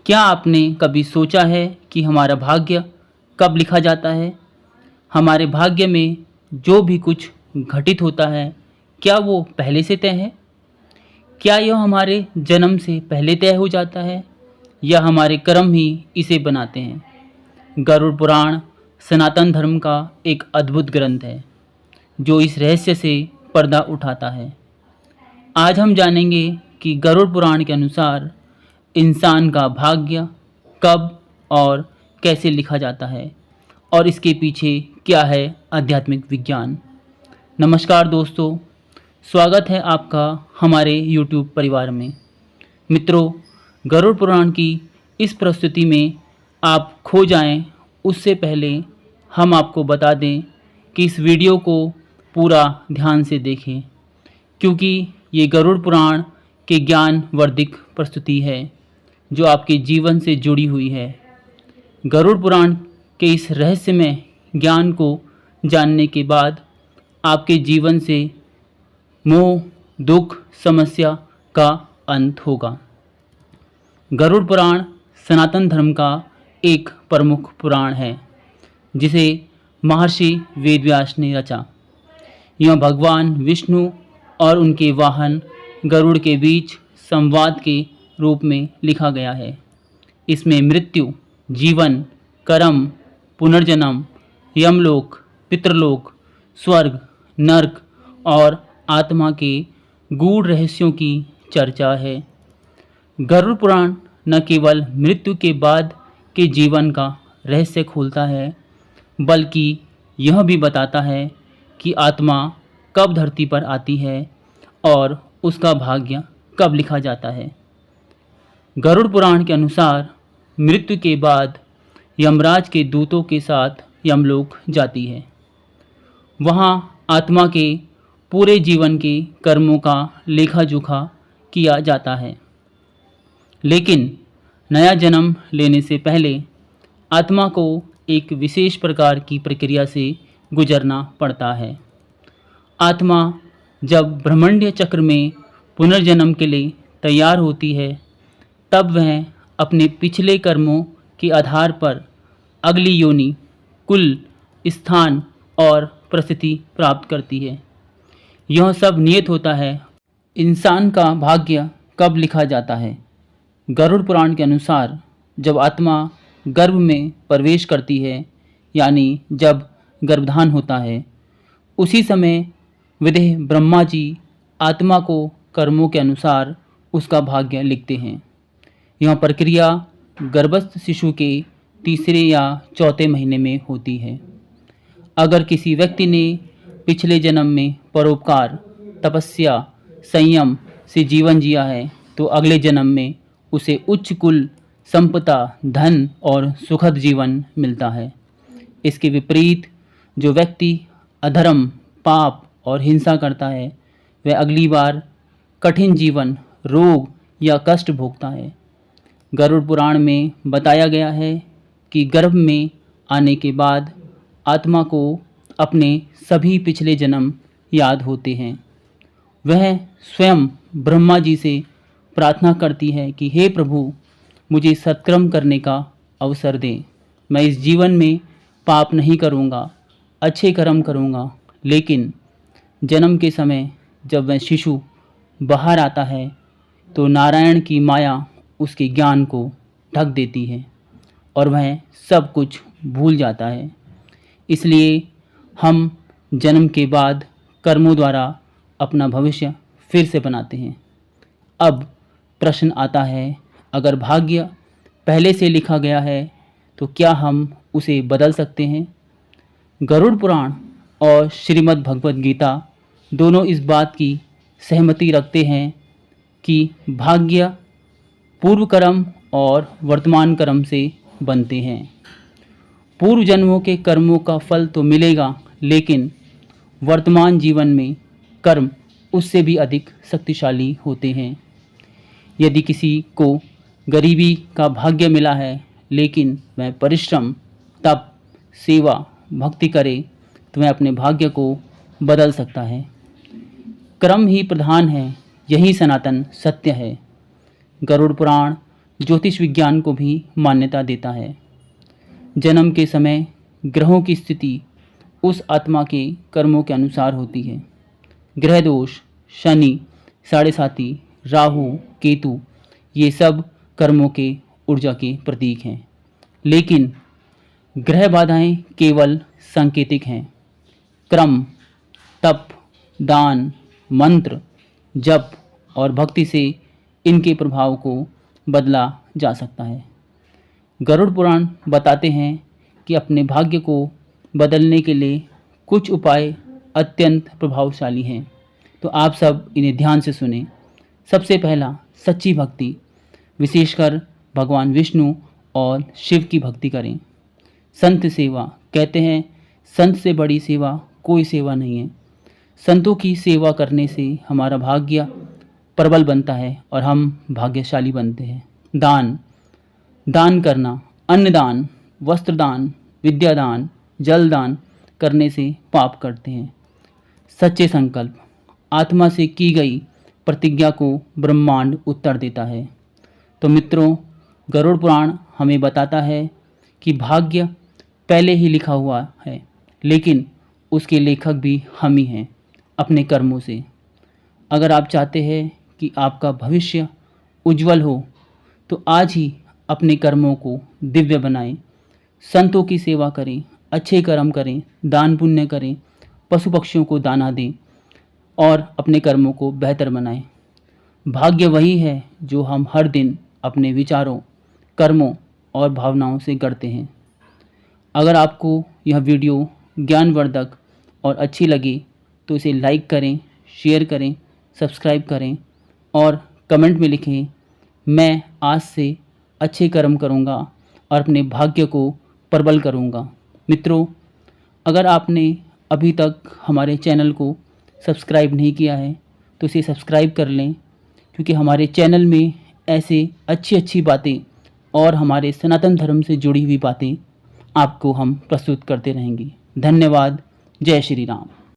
क्या आपने कभी सोचा है कि हमारा भाग्य कब लिखा जाता है? हमारे भाग्य में जो भी कुछ घटित होता है, क्या वो पहले से तय है? क्या यह हमारे जन्म से पहले तय हो जाता है या हमारे कर्म ही इसे बनाते हैं? गरुड़ पुराण सनातन धर्म का एक अद्भुत ग्रंथ है जो इस रहस्य से पर्दा उठाता है। आज हम जानेंगे कि गरुड़ पुराण के अनुसार इंसान का भाग्य कब और कैसे लिखा जाता है और इसके पीछे क्या है आध्यात्मिक विज्ञान। नमस्कार दोस्तों, स्वागत है आपका हमारे YouTube परिवार में। मित्रों, गरुड़ पुराण की इस प्रस्तुति में आप खो जाएं उससे पहले हम आपको बता दें कि इस वीडियो को पूरा ध्यान से देखें, क्योंकि ये गरुड़ पुराण के ज्ञान वर्धिक प्रस्तुति है जो आपके जीवन से जुड़ी हुई है। गरुड़ पुराण के इस रहस्यमय ज्ञान को जानने के बाद आपके जीवन से मोह, दुख, समस्या का अंत होगा। गरुड़ पुराण सनातन धर्म का एक प्रमुख पुराण है जिसे महर्षि वेदव्यास ने रचा। यह भगवान विष्णु और उनके वाहन गरुड़ के बीच संवाद के रूप में लिखा गया है। इसमें मृत्यु, जीवन, कर्म, पुनर्जन्म, यमलोक, पितृलोक, स्वर्ग, नरक और आत्मा के गूढ़ रहस्यों की चर्चा है। गरुड़ पुराण न केवल मृत्यु के बाद के जीवन का रहस्य खोलता है, बल्कि यह भी बताता है कि आत्मा कब धरती पर आती है और उसका भाग्य कब लिखा जाता है। गरुड़ पुराण के अनुसार मृत्यु के बाद यमराज के दूतों के साथ यमलोक जाती है। वहाँ आत्मा के पूरे जीवन के कर्मों का लेखा जोखा किया जाता है। लेकिन नया जन्म लेने से पहले आत्मा को एक विशेष प्रकार की प्रक्रिया से गुजरना पड़ता है। आत्मा जब ब्रह्मांडीय चक्र में पुनर्जन्म के लिए तैयार होती है, तब वह अपने पिछले कर्मों के आधार पर अगली योनि, कुल, स्थान और परिस्थिति प्राप्त करती है। यह सब नियत होता है। इंसान का भाग्य कब लिखा जाता है? गरुड़ पुराण के अनुसार जब आत्मा गर्भ में प्रवेश करती है, यानी जब गर्भधान होता है, उसी समय विदेह ब्रह्मा जी आत्मा को कर्मों के अनुसार उसका भाग्य लिखते हैं। यह प्रक्रिया गर्भस्थ शिशु के तीसरे या चौथे महीने में होती है। अगर किसी व्यक्ति ने पिछले जन्म में परोपकार, तपस्या, संयम से जीवन जिया है, तो अगले जन्म में उसे उच्च कुल, संपदा, धन और सुखद जीवन मिलता है। इसके विपरीत जो व्यक्ति अधर्म, पाप और हिंसा करता है, वह अगली बार कठिन जीवन, रोग या कष्ट भोगता है। गरुड़ पुराण में बताया गया है कि गर्भ में आने के बाद आत्मा को अपने सभी पिछले जन्म याद होते हैं। वह स्वयं ब्रह्मा जी से प्रार्थना करती है कि हे प्रभु, मुझे सत्कर्म करने का अवसर दें। मैं इस जीवन में पाप नहीं करूँगा, अच्छे कर्म करूँगा। लेकिन जन्म के समय जब वह शिशु बाहर आता है, तो नारायण की माया उसके ज्ञान को ढक देती है और वह सब कुछ भूल जाता है। इसलिए हम जन्म के बाद कर्मों द्वारा अपना भविष्य फिर से बनाते हैं। अब प्रश्न आता है, अगर भाग्य पहले से लिखा गया है तो क्या हम उसे बदल सकते हैं? गरुड़ पुराण और श्रीमद् भगवद गीता दोनों इस बात की सहमति रखते हैं कि भाग्य पूर्व कर्म और वर्तमान कर्म से बनते हैं। पूर्व जन्मों के कर्मों का फल तो मिलेगा, लेकिन वर्तमान जीवन में कर्म उससे भी अधिक शक्तिशाली होते हैं। यदि किसी को गरीबी का भाग्य मिला है, लेकिन वह परिश्रम, तप, सेवा, भक्ति करे, तो वह अपने भाग्य को बदल सकता है। कर्म ही प्रधान है, यही सनातन सत्य है। गरुड़ पुराण ज्योतिष विज्ञान को भी मान्यता देता है। जन्म के समय ग्रहों की स्थिति उस आत्मा के कर्मों के अनुसार होती है। ग्रह दोष, शनि, साढ़े साती, राहु, केतु, ये सब कर्मों के ऊर्जा के प्रतीक हैं। लेकिन ग्रह बाधाएं केवल सांकेतिक हैं। क्रम, तप, दान, मंत्र, जप और भक्ति से इनके प्रभाव को बदला जा सकता है। गरुड़ पुराण बताते हैं कि अपने भाग्य को बदलने के लिए कुछ उपाय अत्यंत प्रभावशाली हैं। तो आप सब इन्हें ध्यान से सुने। सबसे पहला, सच्ची भक्ति, विशेषकर भगवान विष्णु और शिव की भक्ति करें। संत सेवा, कहते हैं संत से बड़ी सेवा कोई सेवा नहीं है। संतों की सेवा करने से हमारा भाग्य प्रबल बनता है और हम भाग्यशाली बनते हैं। दान, दान करना, अन्नदान, वस्त्रदान, विद्यादान, जलदान करने से पाप करते हैं। सच्चे संकल्प, आत्मा से की गई प्रतिज्ञा को ब्रह्मांड उत्तर देता है। तो मित्रों, गरुड़ पुराण हमें बताता है कि भाग्य पहले ही लिखा हुआ है, लेकिन उसके लेखक भी हम ही हैं अपने कर्मों से। अगर आप चाहते हैं कि आपका भविष्य उज्जवल हो तो आज ही अपने कर्मों को दिव्य बनाएं। संतों की सेवा करें, अच्छे कर्म करें, दान पुण्य करें, पशु पक्षियों को दाना दें और अपने कर्मों को बेहतर बनाएं। भाग्य वही है जो हम हर दिन अपने विचारों, कर्मों और भावनाओं से गढ़ते हैं। अगर आपको यह वीडियो ज्ञानवर्धक और अच्छी लगी तो इसे लाइक करें, शेयर करें, सब्सक्राइब करें और कमेंट में लिखें, मैं आज से अच्छे कर्म करूंगा और अपने भाग्य को प्रबल करूंगा। मित्रों, अगर आपने अभी तक हमारे चैनल को सब्सक्राइब नहीं किया है तो इसे सब्सक्राइब कर लें, क्योंकि हमारे चैनल में ऐसे अच्छी अच्छी बातें और हमारे सनातन धर्म से जुड़ी हुई बातें आपको हम प्रस्तुत करते रहेंगे। धन्यवाद। जय श्री राम।